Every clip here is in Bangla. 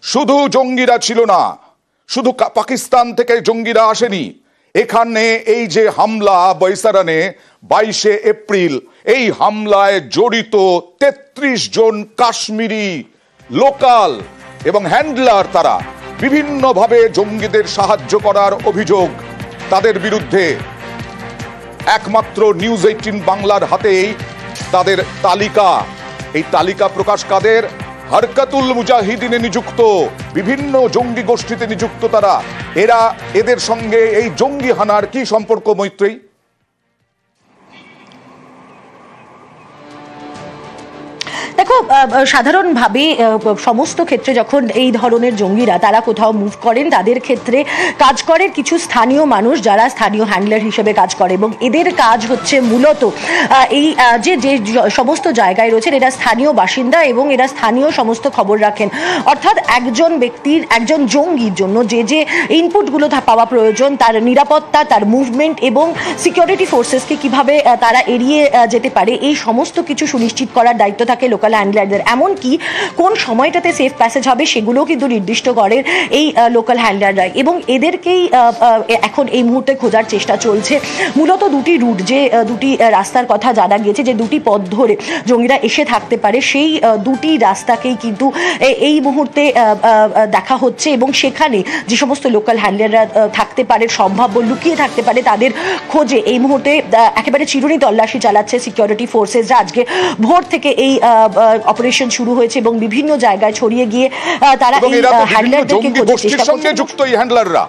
শুধু জঙ্গিরা ছিল না, শুধু পাকিস্তান থেকে জঙ্গিরা আসেনি। এখানে এই যে হামলা বৈসারানে 22 এপ্রিল, এই হামলায় জড়িত 33 জন কাশ্মীরি লোকাল এবং হ্যান্ডলার, তারা বিভিন্নভাবে জঙ্গিদের সাহায্য করার অভিযোগ তাদের বিরুদ্ধে। একমাত্র নিউজ 18 বাংলার হাতেই তাদের তালিকা। এই তালিকা প্রকাশ কাদের? হরকাতুল মুজাহিদিনে নিযুক্ত, বিভিন্ন জঙ্গি গোষ্ঠীতে নিযুক্ত তারা। এদের সঙ্গে এই জঙ্গি হানার কি সম্পর্ক মৈত্রী? দেখো, সাধারণভাবে সমস্ত ক্ষেত্রে যখন এই ধরনের জঙ্গিরা তারা কোথাও মুভ করেন, তাদের ক্ষেত্রে কাজ করে কিছু স্থানীয় মানুষ যারা স্থানীয় হ্যান্ডলার হিসেবে কাজ করে, এবং এদের কাজ হচ্ছে মূলত এই যে যে সমস্ত জায়গায় রয়েছেন এরা স্থানীয় বাসিন্দা এবং এরা স্থানীয় সমস্ত খবর রাখেন। অর্থাৎ একজন ব্যক্তির, একজন জঙ্গির জন্য যে যে ইনপুটগুলো পাওয়া প্রয়োজন, তার নিরাপত্তা, তার মুভমেন্ট এবং সিকিউরিটি ফোর্সেসকে কিভাবে তারা এড়িয়ে যেতে পারে, এই সমস্ত কিছু সুনিশ্চিত করার দায়িত্ব থাকে লোকাল হ্যান্ডলারদের। এমনকি কোন সময়টাতে সেফ প্যাসেজ হবে সেগুলোও কিন্তু নির্দিষ্ট করেন এই লোকাল হ্যান্ডলাররা, এবং এদেরকেই এখন এই মুহূর্তে খোঁজার চেষ্টা চলছে। মূলত দুটি রুট, যে দুটি রাস্তার কথা জানা গিয়েছে, যে দুটি পথ ধরে জঙ্গিরা এসে থাকতে পারে, সেই দুটি রাস্তাকেই কিন্তু এই মুহূর্তে দেখা হচ্ছে, এবং সেখানে যে সমস্ত লোকাল হ্যান্ডলাররা থাকতে পারে, সম্ভাব্য লুকিয়ে থাকতে পারে, তাদের খোঁজে এই মুহূর্তে একেবারে চিরুনি তল্লাশি চালাচ্ছে সিকিউরিটি ফোর্সেসরা। আজকে ভোর থেকে এই অপারেশন শুরু হয়েছে এবং বিভিন্ন জায়গায় ছড়িয়ে গিয়ে তারা এই হ্যান্ডলারদেরকে খোঁজার চেষ্টা করছে। যুক্ত এই হ্যান্ডলাররা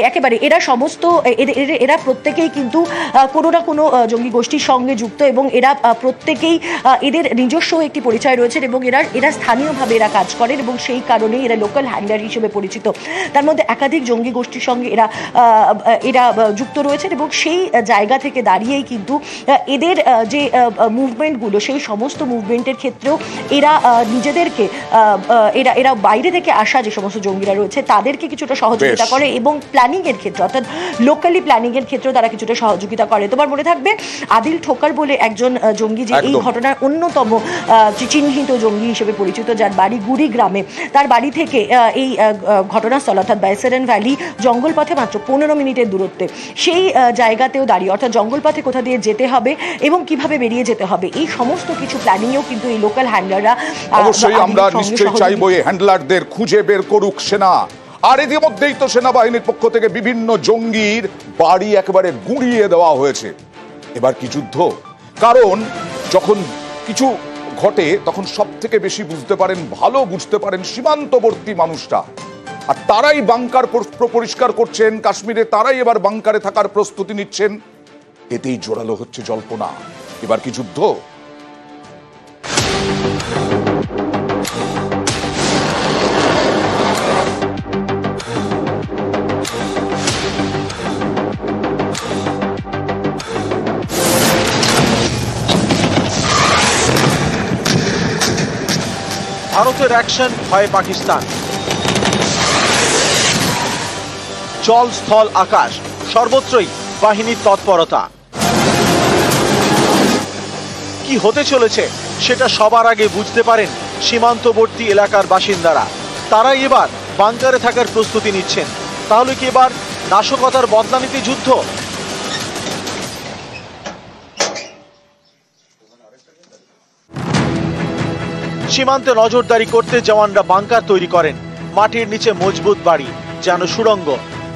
একেবারে এরা সমস্ত এরা প্রত্যেকেই কিন্তু কোনো না কোনো জঙ্গি গোষ্ঠীর সঙ্গে যুক্ত, এবং এরা প্রত্যেকেই এদের নিজস্ব একটি পরিচয় রয়েছে, এবং এরা স্থানীয়ভাবে এরা কাজ করেন, এবং সেই কারণেই এরা লোকাল হ্যান্ডলার হিসেবে পরিচিত। তার মধ্যে একাধিক জঙ্গি গোষ্ঠীর সঙ্গে এরা যুক্ত রয়েছেন, এবং সেই জায়গা থেকে দাঁড়িয়েই কিন্তু এদের যে মুভমেন্টগুলো, সেই সমস্ত মুভমেন্টের ক্ষেত্রেও এরা নিজেদেরকে এরা বাইরে থেকে আসা যে সমস্ত জঙ্গিরা রয়েছে তাদেরকে কিছুটা সহযোগিতা করে, এবং প্ল্যানিং এর ক্ষেত্রে, অর্থাৎ লোকালি প্ল্যানিং এর ক্ষেত্রে তারা কিছুটা সহযোগিতা করে। তোমার মনে থাকবে আদিল ঠোকার বলে একজন জঙ্গি, যে এই ঘটনার অন্যতম চিহ্নিত জঙ্গি হিসেবে পরিচিত, যার বাড়ি গুড়ি গ্রামে। তার বাড়ি থেকে এই ঘটনাস্থল অর্থাৎ বাইসারান ভ্যালি জঙ্গল পথে মাত্র 15 মিনিটের দূরত্বে, সেই জায়গাতেও দাঁড়িয়ে, অর্থাৎ জঙ্গল পথে কোথা দিয়ে যেতে হবে এবং কিভাবে বেরিয়ে যেতে হবে, এই সমস্ত কিছু প্ল্যানিংও কিন্তু এই লোকাল হ্যান্ডলাররা। অবশ্যই আমরা নিশ্চয়ই চাইবো এই হ্যান্ডলারদের খুঁজে বের করুক সেনা। আর ইতিমধ্যেই তো সেনাবাহিনীর পক্ষ থেকে বিভিন্ন জঙ্গির বাড়ি একেবারে গুঁড়িয়ে দেওয়া হয়েছে। এবার কি যুদ্ধ? কারণ যখন কিছু ঘটে তখন সব থেকে বেশি বুঝতে পারেন সীমান্তবর্তী মানুষরা, আর তারাই বাংকার পরিষ্কার করছেন কাশ্মীরে, তারাই এবার বাংকারে থাকার প্রস্তুতি নিচ্ছেন। এতেই জোরালো হচ্ছে জল্পনা। এবার কি যুদ্ধ? ভারতের অ্যাকশন, ভয়ে পাকিস্তান। জল, স্থল, আকাশ সর্বত্রই বাহিনীর তৎপরতা। কি হতে চলেছে সেটা সবার আগে বুঝতে পারেন সীমান্তবর্তী এলাকার বাসিন্দারা। তারাই এবার বাংকারে থাকার প্রস্তুতি নিচ্ছেন। তাহলে কি এবার নাশকতার বদলা নিতে যুদ্ধ? সীমান্তে নজরদারি করতে জওয়ানরা বাংকার তৈরি করেন। মাটির নিচে মজবুত বাড়ি, যেন সুড়ঙ্গ।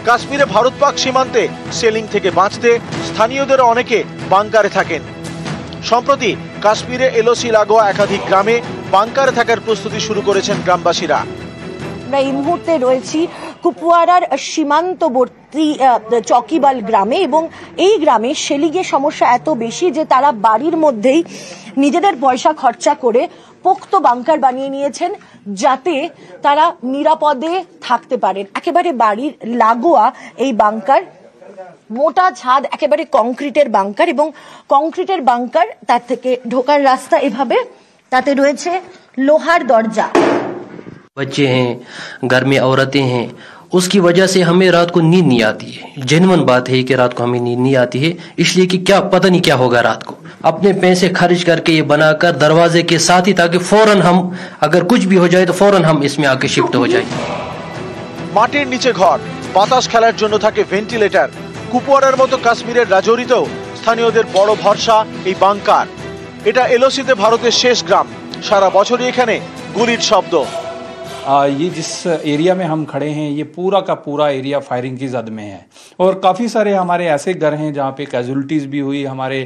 কাশ্মীরে ভারত পাক সীমান্তে সেলিং থেকে বাঁচতে স্থানীয়দের অনেকে বাংকারে থাকেন। সম্প্রতি কাশ্মীরে এলওসি লাগোয়া একাধিক গ্রামে বাংকারে থাকার প্রস্তুতি শুরু করেছেন গ্রামবাসীরা। আমরা এই মুহূর্তে রয়েছি কুপওয়ারার সীমান্তবর্তী চকিবাল গ্রামে, এবং এই গ্রামে সেলিংয়ের সমস্যা এত বেশি যে তারা বাড়ির মধ্যেই নিজেদের পয়সা খরচা করে পোক্ত বাংকার বানিয়ে নিয়েছেন, যাতে তারা নিরাপদে থাকতে পারেন। একেবারে বাড়ির লাগোয়া এই বাংকার, মোটা ছাদ, একেবারে কংক্রিটের বাংকার, এবং কংক্রিটের বাংকার, তার থেকে ঢোকার রাস্তা এভাবে, তাতে রয়েছে লোহার দরজা। बच्चे हैं, घर में औरतें हैं, उसकी वजह से हमें रात को नींद नहीं आती है। जेन्युइन बात है कि रात को हमें नींद नहीं आती है, इसलिए कि क्या पता नहीं क्या होगा रात को। अपने पैसे खर्च करके ये बनाकर दरवाजे के साथ ही, ताकि फौरन हम अगर कुछ भी हो जाए तो फौरन हम इसमें आके शिफ्ट हो जाए। মাটির নিচে ঘর, বাতাস খেলার জন্য থাকে ভেন্টিলেটর। কুপওয়ারার মতো কাশ্মীরের রাজৌরিতেও স্থানীয়দের বড় ভরসা এই বাংকার। এটা এলওসিতে ভারতের শেষ গ্রাম। সারা বছরই এখানে গুলির শব্দ। ये जिस एरिया में हम खड़े हैं ये पूरा का पूरा एरिया फायरिंग की जद में है और काफ़ी सारे हमारे ऐसे घर हैं जहाँ पे कैजुअलिटीज़ भी हुई, हमारे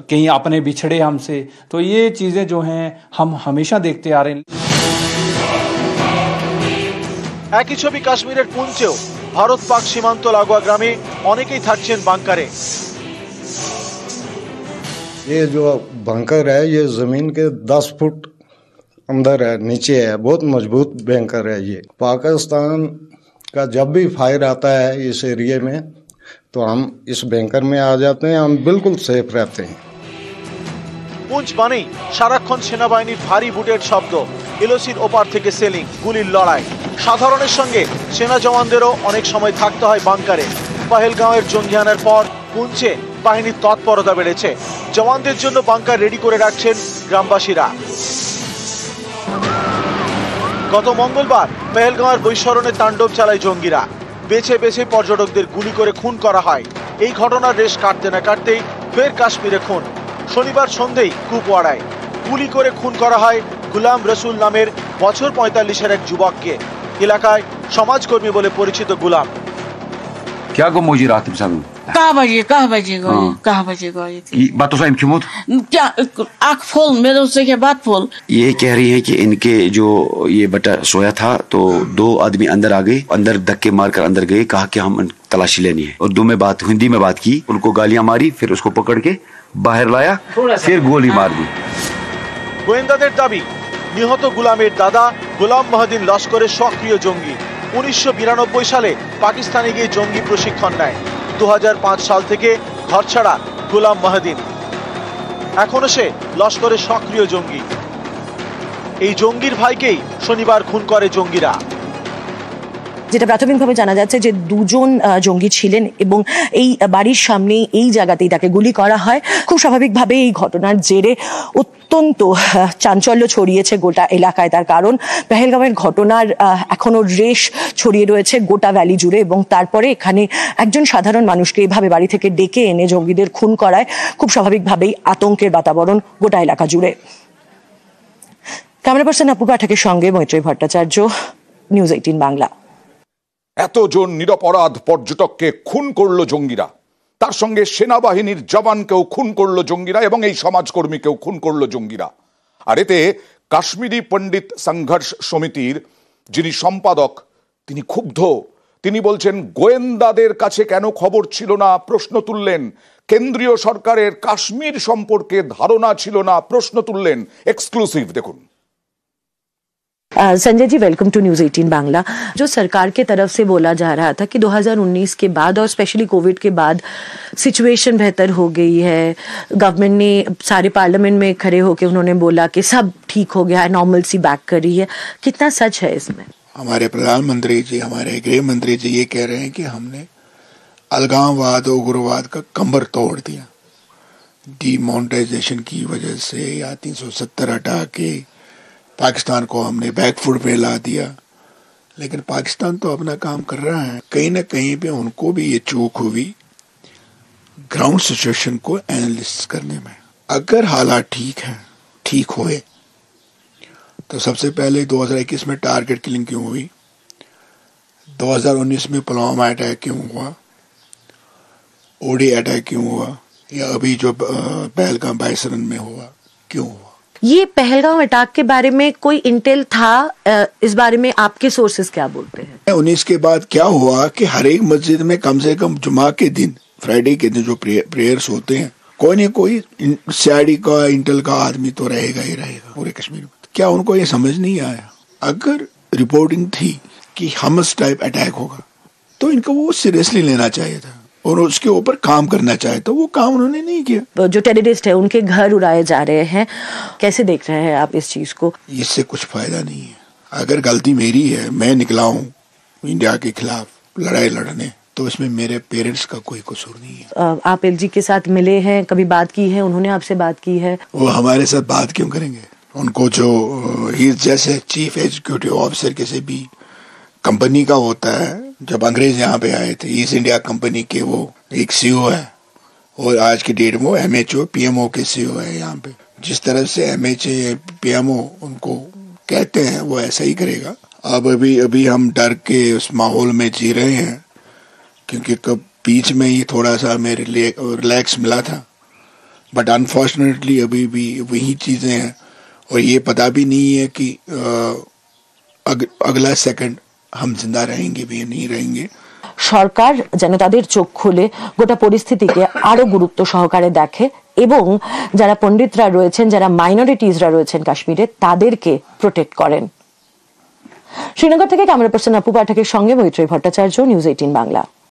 कहीं अपने बिछड़े हमसे। तो ये चीज़ें जो हैं हम हमेशा देखते आ रहे हैं। একই ছবি কাশ্মীরের পুঞ্চেও ভারত পাক সীমান্ত লাগোয়া গ্রামে অনেকেই থাকছেন বাংকারে। ये जो बंकर है ये जमीन के 10 फुट अंदर है, नीचे है, बहुत मजबूत बैंकर है। ये पाकिस्तान का जब भी फायर आता है इस एरिया में तो हम इस बैंकर में आ जाते हैं, हम बिल्कुल सेफ रहते हैं। পুঞ্চ মানেই সারাক্ষণ সেনাবাহিনীর ভারী বুটের শব্দ, এলওসির ওপার থেকে সেলিং, গুলির লড়াই। সাধারণের সঙ্গে সেনা জওয়ানদেরও অনেক সময় থাকতে হয় বাংকারে। পহেলগাঁওয়ের জঙ্গি হানার পর পুঞ্চে বাহিনীর তৎপরতা বেড়েছে। জওয়ানদের জন্য বাংকার রেডি করে রাখছেন গ্রামবাসীরা। গত মঙ্গলবার পহেলগাঁওয়ের বৈশরণে তাণ্ডব চালায় জঙ্গিরা। বেছে বেছে পর্যটকদের গুলি করে খুন করা হয়। এই ঘটনার রেশ কাটতে না কাটতেই ফের কাশ্মীরে খুন। শনিবার সন্ধ্যেই কুপওয়ারায় গুলি করে খুন করা হয় গুলাম রসুল নামের বছর 45-এর এক যুবককে। এলাকায় সমাজকর্মী বলে পরিচিত গুলাম। क्या गो मोजी रात में सामने कहाँ बजे गए थे बातों से इमकीमत क्या आँख फुल मेरे उससे के बाद फुल। ये कह रही है कि इनके जो ये बेटा सोया था तो 2 आदमी अंदर आ गए, अंदर धक्के मारकर अंदर गए, कहा कि हम तलाशी लेनी है। उर्दू में बात, हिंदी में बात की, उनको गालियां मारी, फिर उसको पकड़ के बाहर लाया, फिर गोली मार दी। গোয়েন্দাদের দাবি নিহত গুলামের দাদা গোলাম মহদিন লস্করের সক্রিয় জঙ্গি। 1992 সালে পাকিস্তানে গিয়ে জঙ্গি প্রশিক্ষণ নেয়। 2005 সাল থেকে ঘরছাড়া গোলাম মহদিন। এখনো সে লস্করের সক্রিয় জঙ্গি। এই জঙ্গির ভাইকেই শনিবার খুন করে জঙ্গিরা। যেটা প্রাথমিকভাবে জানা যাচ্ছে যে 2জন জঙ্গি ছিলেন এবং এই বাড়ির সামনে এই জায়গাতেই তাকে গুলি করা হয়। খুব স্বাভাবিকভাবে এই ঘটনার জেরে অত্যন্ত চাঞ্চল্য ছড়িয়েছে গোটা এলাকায়। তার কারণ পহেলগাঁওয়ের ঘটনার এখনো রেশ ছড়িয়ে রয়েছে গোটা ভ্যালি জুড়ে এবং তারপরে এখানে একজন সাধারণ মানুষকে এভাবে বাড়ি থেকে ডেকে এনে জঙ্গিদের খুন করায় খুব স্বাভাবিকভাবেই আতঙ্কের বাতাবরণ গোটা এলাকা জুড়ে। ক্যামেরা পার্সন আপু পাঠকের সঙ্গে মৈত্রী ভট্টাচার্য, নিউজ 18 বাংলা। এতজন নিরপরাধ পর্যটককে খুন করলো জঙ্গিরা, তার সঙ্গে সেনাবাহিনীর জওয়ানকেও খুন করলো জঙ্গিরা এবং এই সমাজকর্মীকেও খুন করলো জঙ্গিরা। আর এতে কাশ্মীরি পণ্ডিত সংঘর্ষ সমিতির যিনি সম্পাদক তিনি ক্ষুব্ধ। তিনি বলছেন গোয়েন্দাদের কাছে কেন খবর ছিল না, প্রশ্ন তুললেন। কেন্দ্রীয় সরকারের কাশ্মীর সম্পর্কে ধারণা ছিল না, প্রশ্ন তুললেন। এক্সক্লুসিভ দেখুন। Sanjay ji, welcome to news 18 Bangla. जो सरकार के तरफ से बोला जा रहा था कि 2019 के बाद और स्पेशली कोविड के बाद सिचुएशन बेहतर हो गई है, गवर्नमेंट ने सारे पार्लियामेंट में खड़े होकर उन्होंने बोला कि सब ठीक हो गया है, नॉर्मल सी बैक कर रही है, कितना सच है इसमें? हमारे प्रधानमंत्री जी, हमारे गृह मंत्री जी ये कह रहे हैं कि हमने अलगाववाद और उग्रवाद का कमर तोड़ दिया। डीमोनेटाइजेशन की वजह से या 370 हटा के पाकिस्तान को हमने बैकफुट पे ला दिया। लेकिन पाकिस्तान तो अपना काम कर रहा है। कहीं ना कहीं पे उनको भी ये चूक हुई ग्राउंड सिचुएशन को एनालिसिस करने में। अगर हालात ठीक है, ठीक हुए तो सबसे पहले 2021 में टारगेट किलिंग क्यों हुई, 2019 में पुलवामा अटैक क्यों हुआ, ओडी अटैक क्यों हुआ, या अभी जो पहलगाम बाइसरन में हुआ क्यों हुआ। ये पहलगाम अटैक के बारे में कोई इंटेल था? इस बारे में आपके सोर्सेस क्या बोलते हैं? 19 के बाद क्या हुआ कि हर एक मस्जिद में कम से कम जुमा के दिन, फ्राइडे के दिन जो प्रेयर्स होते हैं, कोई न कोई सीआईडी का, इंटेल का आदमी तो रहेगा ही रहेगा पूरे कश्मीर में। क्या उनको ये समझ नहीं आया? अगर रिपोर्टिंग थी कि हमस टाइप अटैक होगा तो इनको वो सीरियसली लेना चाहिए था और उसके ऊपर काम करना चाहे, तो वो काम उन्होंने नहीं किया। जो टेररिस्ट है उनके घर उड़ाए जा रहे हैं, कैसे देख रहे हैं आप इस चीज को? इससे कुछ फायदा नहीं है। अगर गलती मेरी है, मैं निकला हूँ इंडिया के खिलाफ लड़ाई लड़ने, तो इसमें मेरे पेरेंट्स का कोई कसूर नहीं है। आप एलजी के साथ मिले हैं, कभी बात की है, उन्होंने आपसे बात की है? वो हमारे साथ बात क्यों करेंगे? उनको जो जैसे चीफ एग्जीक्यूटिव ऑफिसर किसी भी कंपनी का होता है, जब अंग्रेज यहाँ पे आए थे ईस्ट इंडिया कंपनी के, वो एक सीईओ है और आज की डेट में वो एमएचओ पीएमओ के सीईओ है यहाँ पे। जिस तरह से एमएचए पीएमओ उनको कहते हैं वो ऐसा ही करेगा। अब अभी हम डर के उस माहौल में जी रहे हैं, क्योंकि कब बीच में ही थोड़ा सा मेरे लिए रिलैक्स मिला था, बट अनफॉर्चुनेटली अभी भी वही चीज़ें हैं और ये पता भी नहीं है कि अगला सेकंड हम जिंदा रहेंगे भी या नहीं रहेंगे। সরকার যেন তাদের চোখ খুলে গোটা পরিস্থিতিকে আরো গুরুত্ব সহকারে দেখে এবং যারা পণ্ডিতরা রয়েছেন, যারা মাইনরিটিজরা রয়েছেন কাশ্মীরে, তাদেরকে প্রোটেক্ট করেন। শ্রীনগর থেকে ক্যামেরা পার্সন আপু পাঠকের সঙ্গে মৈত্রী ভট্টাচার্য, নিউজ 18 বাংলা।